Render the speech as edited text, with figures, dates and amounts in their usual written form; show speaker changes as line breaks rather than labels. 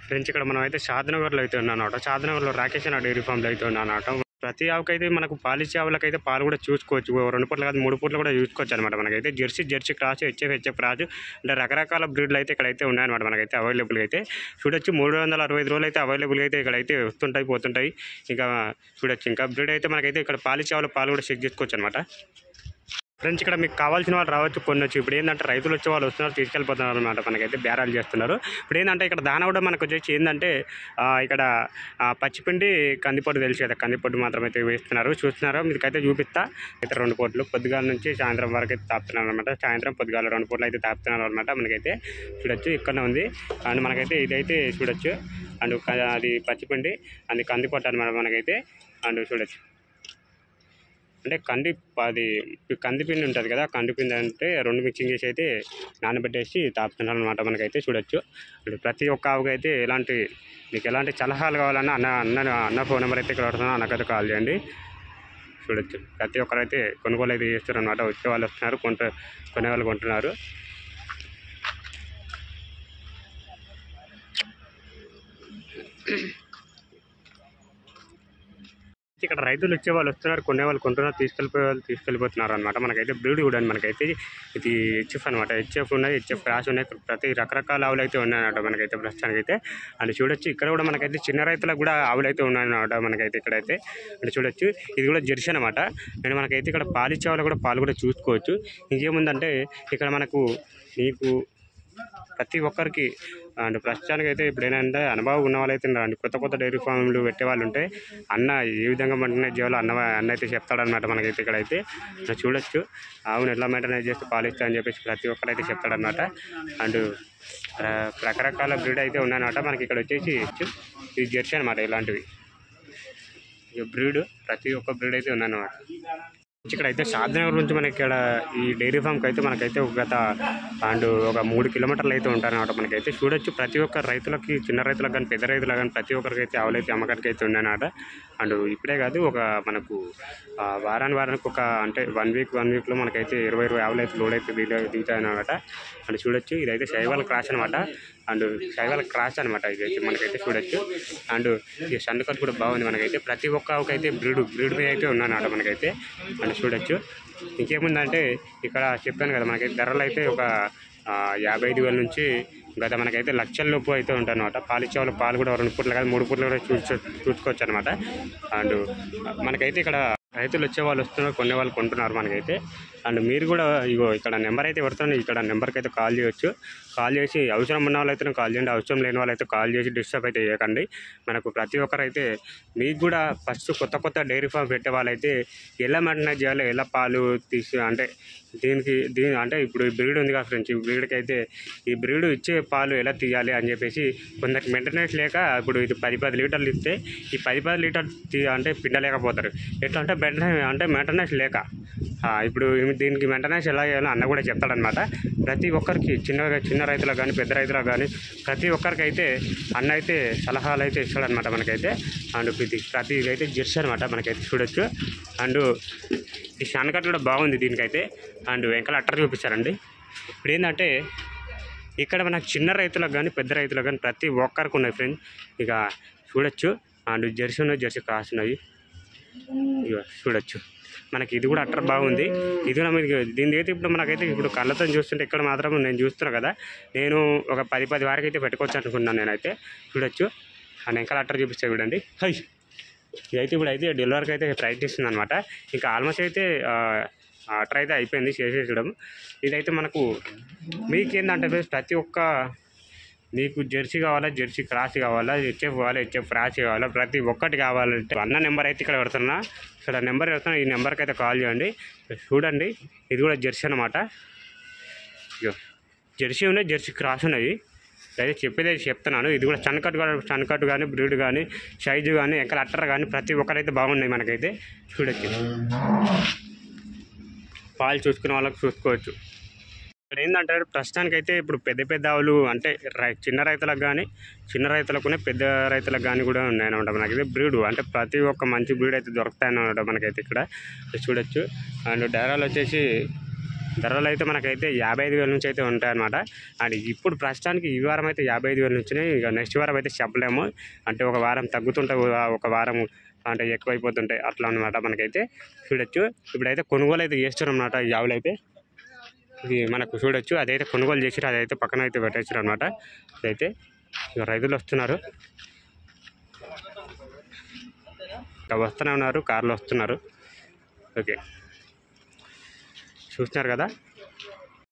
Friends ఇక్కడ మనం అయితే షాద్నగర్లో అయితే ఉన్నానమాట. షాద్నగర్లో రాకేష్ అన్న డైరీ ఫామ్లో అయితే ఉన్నానమాట. ప్రతి ఆవుకైతే మనకు పాలిచ్చే ఆవులకైతే పాలు కూడా చూసుకోవచ్చు. 2 పూటలు కాదు 3 పూటలు కూడా చూసుకోవచ్చు అనమాట. మనకైతే జెర్సీ క్రాస్, హెచ్ఎఫ్ రాజు అంటే రకరకాల బ్రీడ్లు అయితే ఇక్కడైతే ఉన్నాయన్నమాట. మనకైతే అవైలబుల్గా అయితే చూడొచ్చు. 365 రోజులు అయితే అవైలబుల్గా అయితే ఇక్కడైతే వస్తుంటాయి పోతుంటాయి. ఇంకా చూడొచ్చు. ఇంకా బ్రీడ్ అయితే మనకైతే ఇక్కడ పాలిచ్చే ఆవుల పాలు కూడా చెక్ చేసుకోవచ్చు అనమాట. ఫ్రెండ్స్ ఇక్కడ మీకు కావాల్సిన వాళ్ళు రావచ్చు, కొనొచ్చు. ఇప్పుడు ఏంటంటే రైతులు వచ్చే వాళ్ళు వస్తున్నారు, తీసుకెళ్ళిపోతున్నారు అనమాట. మనకైతే బేరాలు చేస్తున్నారు. ఇప్పుడు ఏంటంటే ఇక్కడ దాన కూడా మనకు వచ్చేసి ఏంటంటే ఇక్కడ పచ్చిపిండి కందిపొట్టు తెలుసు కదా, కందిపొట్టు మాత్రం అయితే వేస్తున్నారు. చూస్తున్నారు, మీకైతే చూపిస్తా. అయితే 2 పూటలు పొద్దుగాల నుంచి సాయంత్రం వరకు అయితే తాపుతున్నారు అనమాట. సాయంత్రం పొద్దుగాల 2 పూటలు అయితే తాపుతున్నారు అనమాట. మనకైతే చూడొచ్చు ఇక్కడనే ఉంది. అండ్ మనకైతే ఇదైతే చూడొచ్చు. అండ్ అది పచ్చిపిండి అది కందిపొట్టు అనమాట మనకైతే. అండ్ చూడొచ్చు అంటే కందిపిండి ఉంటుంది కదా, కందిపిండి అంటే 2 మిక్సింగ్ చేసి అయితే నానబెట్టేసి తాపుతున్నారు అనమాట. మనకైతే చూడొచ్చు. ప్రతి ఒక్క ఆవుకి అయితే మీకు ఎలాంటి సలహాలు కావాలన్నా అన్న ఫోన్ నెంబర్ అయితే ఇక్కడ వస్తున్నా, అన్నకైతే కాల్ చేయండి. చూడొచ్చు ప్రతి ఒక్కరైతే కొనుగోలు అయితే చేస్తారు అనమాట. వచ్చే వాళ్ళు వస్తున్నారు, కొనే వాళ్ళు కొంటున్నారు. ఇక్కడ రైతులు వచ్చే వాళ్ళు వస్తున్నారు, కొనే వాళ్ళు కొంటున్నారు, తీసుకెళ్ళిపోతున్నారు అనమాట. మనకైతే బ్రీడ్ కూడా మనకైతే ఇది హెచ్ఎఫ్ అనమాట. హెచ్ఎఫ్ ఉన్నాయి, హెచ్ఎఫ్ క్రాస్ ఉన్నాయి. ప్రతి రకరకాల ఆవులు అయితే ఉన్నాయన్నమాట మనకైతే ప్రస్తుతానికి అయితే. అండ్ చూడొచ్చు ఇక్కడ కూడా మనకైతే చిన్న రైతులకు కూడా ఆవులు అయితే ఉన్నాయన్నమాట మనకైతే ఇక్కడైతే. అంటే చూడొచ్చు ఇది కూడా జెర్సీ అనమాట. అండ్ మనకైతే ఇక్కడ పాలిచ్చే వాళ్ళు కూడా పాలు కూడా చూసుకోవచ్చు. ఇంకేముందంటే ఇక్కడ మీకు ప్రతి ఒక్కరికి అండ్ ప్రస్తుతానికి అయితే ఇప్పుడు ఏంటంటే అనుభవం ఉన్న వాళ్ళు అయితే అండి కొత్త డైరీ ఫామ్లు పెట్టే వాళ్ళు ఉంటే అన్న ఏ విధంగా మెయింటెనైజ్ చేయాలో అన్న అయితే చెప్తాడనమాట. మనకైతే ఇక్కడైతే చూడొచ్చు ఆవును ఎట్లా మెయింటెనైజ్ చేస్తే పాలిస్తా అని చెప్పేసి ప్రతి ఒక్కరైతే చెప్తాడనమాట. అండ్ రకరకాల బ్రీడ్ అయితే ఉన్నాయన్నమాట. మనకి ఇక్కడ వచ్చేసి ఇది జెర్సీ అనమాట. ఇలాంటివి బ్రీడ్ ప్రతి ఒక్క బ్రీడ్ అయితే ఉన్నాయన్నమాట. ఇక్కడ అయితే షాద్నగర్ నుంచి మనకి ఇక్కడ ఈ డైరీ ఫామ్కి అయితే మనకైతే ఒక 3 కిలోమీటర్లు అయితే ఉంటారన్నమాట. మనకైతే చూడొచ్చు ప్రతి ఒక్క రైతులకి, చిన్న రైతులకు కానీ పెద్ద రైతులకు కానీ ప్రతి ఒక్కరికి అయితే ఆవులైతే అమ్మకానికి అయితే ఉన్నాయన్నమాట. అండ్ ఇప్పుడే కాదు మనకు వారానికి అంటే 1 వీక్లో మనకైతే 20 ఆవులు అయితే లోడ్ అయితే దిగుతాయన్నమాట. అండ్ చూడొచ్చు ఇదైతే శైవాల్ క్రాస్ అనమాట. అండ్ శైవాల్ క్రాస్ అనమాట ఇదైతే మనకైతే చూడొచ్చు. అండ్ ఈ సండుకట్ కూడా బాగుంది. మనకైతే ప్రతి ఒక్క ఆవుకైతే బ్రీడ్ మీద అయితే ఉన్నాయన్నమాట మనకైతే. అండ్ చూడొచ్చు ఇంకేముందంటే ఇక్కడ చెప్పాను కదా, మనకైతే ధరలు అయితే ఒక 55,000 నుంచి గత మనకైతే లక్షల లోపు అయితే ఉంటాయన్నమాట. పాలిచ్చే వాళ్ళు పాలు కూడా 2 పూటలు కాదు 3 పూటలు కూడా చూసుకోవచ్చు అనమాట. అండ్ మనకైతే ఇక్కడ రైతులు వచ్చే వాళ్ళు వస్తున్నారు, కొనే వాళ్ళు కొంటున్నారు మనకైతే. అండ్ మీరు కూడా ఇక్కడ నెంబర్ అయితే పెడుతున్నాను, ఇక్కడ నెంబర్కి అయితే కాల్ చేయొచ్చు. కాల్ చేసి అవసరం ఉన్న వాళ్ళైతే కాల్ చేయండి, అవసరం లేని వాళ్ళైతే కాల్ చేసి డిస్టర్బ్ అయితే చేయకండి. మనకు ప్రతి ఒక్కరైతే మీకు కూడా ఫస్ట్ కొత్త డైరీ ఫామ్ పెట్టే వాళ్ళైతే ఎలా మెయింటెనెన్స్ చేయాలి, ఎలా పాలు అంటే అంటే ఇప్పుడు ఈ బ్రీడ్ ఉంది కదా ఫ్రెండ్స్, ఈ బ్రీడ్కి అయితే ఈ బ్రీడ్ ఇచ్చే పాలు ఎలా తీయాలి అని చెప్పేసి కొందరికి మెయింటెనెన్స్ లేక ఇప్పుడు ఇది 10 లీటర్లు ఇస్తే ఈ 10 లీటర్ అంటే పిండలేకపోతారు. ఎట్లా అంటే మెయింటెనెన్స్ లేక ఇప్పుడు దీనికి మెయింటెనెన్స్ ఎలా చేయాలో అన్న కూడా చెప్తాడనమాట. ప్రతి ఒక్కరికి చిన్న రైతులకు కానీ పెద్ద రైతులకు కానీ ప్రతి ఒక్కరికి అయితే అన్న అయితే సలహాలు అయితే ఇస్తాడనమాట మనకైతే. అండ్ ప్రతి ఇదైతే జెర్సీ అనమాట మనకైతే చూడొచ్చు. అండ్ ఈ షాన్కట్ కూడా బాగుంది దీనికైతే. అండ్ వెంకల అట్టర్ చూపిస్తారండి. ఇప్పుడు ఏంటంటే ఇక్కడ మనకు చిన్న రైతులకు కానీ పెద్ద రైతులకు కానీ ప్రతి ఒక్కరికి ఉన్నాయి ఫ్రెండ్స్. ఇక చూడొచ్చు. అండ్ జెర్సీ ఉన్నాయి, జెర్సీ క్రాస్ ఉన్నాయి. ఇక చూడొచ్చు మనకి ఇది కూడా అట్టర్ బాగుంది. ఇది కూడా మీకు దీని అయితే ఇప్పుడు కళ్ళతో చూస్తుంటే ఇక్కడ మాత్రం నేను చూస్తున్నా కదా, నేను ఒక 10 వరకు అయితే పెట్టుకోవచ్చు అనుకున్నాను నేనైతే. చూడొచ్చు ఆ వెంకల అట్టర్ చూపిస్తే చూడండి. ఇదైతే ఇప్పుడు అయితే డెలివరీకి అయితే ప్రయత్నిస్తుంది అనమాట. ఇంకా ఆల్మోస్ట్ అయితే అట్టర్ అయితే అయిపోయింది చేసేయడం. ఇదైతే మనకు మీకేందంటే ప్రతి ఒక్క మీకు జెర్సీ కావాలా, జెర్సీ క్రాస్ కావాలా, హెచ్ఎఫ్ కావాలా, హెచ్ఎఫ్ క్రాస్ కావాలా, ప్రతి ఒక్కటి కావాలంటే అన్న నెంబర్ అయితే ఇక్కడ పెడుతున్నా. ఇక్కడ నెంబర్ పెడుతున్నా, ఈ నెంబర్కి అయితే కాల్ చేయండి. చూడండి ఇది కూడా జెర్సీ అనమాట. జెర్సీ ఉన్నాయి, జెర్సీ క్రాస్ ఉన్నాయి. అయితే చెప్పేది చెప్తున్నాను. ఇది కూడా చన్కట్ కానీ బ్రీడ్ కానీ సైజు కానీ ఎక్కడ అట్టర్ కానీ ప్రతి ఒక్కరైతే బాగున్నాయి మనకైతే. చూడొచ్చు పాలు చూసుకునే వాళ్ళకి చూసుకోవచ్చు. ఇక్కడ ఏంటంటే ప్రస్తుతానికైతే ఇప్పుడు పెద్ద ఆవులు అంటే చిన్న రైతులకు పెద్ద రైతులకు కానీ కూడా ఉన్నాయన్నమాట మనకైతే. బ్రీడ్ అంటే ప్రతి ఒక్క మంచి బ్రీడ్ అయితే దొరుకుతాయన్నమాట మనకైతే ఇక్కడ చూడొచ్చు. అండ్ డేరాలు వచ్చేసి ధరలు అయితే మనకైతే 55,000 నుంచి అయితే ఉంటాయన్నమాట. అండ్ ఇప్పుడు ప్రస్తుతానికి ఈ వారం అయితే 55,000 నుంచి, ఇక నెక్స్ట్ వారం అయితే చెప్పలేము. అంటే ఒక వారం తగ్గుతుంటే ఒక వారం అంటే ఎక్కువైపోతుంటాయి అట్లా అనమాట. మనకైతే చూడొచ్చు ఇప్పుడైతే కొనుగోలు అయితే చేస్తున్నారు అన్నమాట ఈ ఆవులు అయితే. ఇది మనకు చూడొచ్చు అదైతే కొనుగోలు చేసిరు, అదైతే పక్కన అయితే పెట్టేసారు అనమాట. ఇదైతే ఇక రైతులు వస్తున్నారు, ఇంకా వస్తూనే ఉన్నారు, కార్లు వస్తున్నారు. ఓకే చూస్తున్నారు కదా.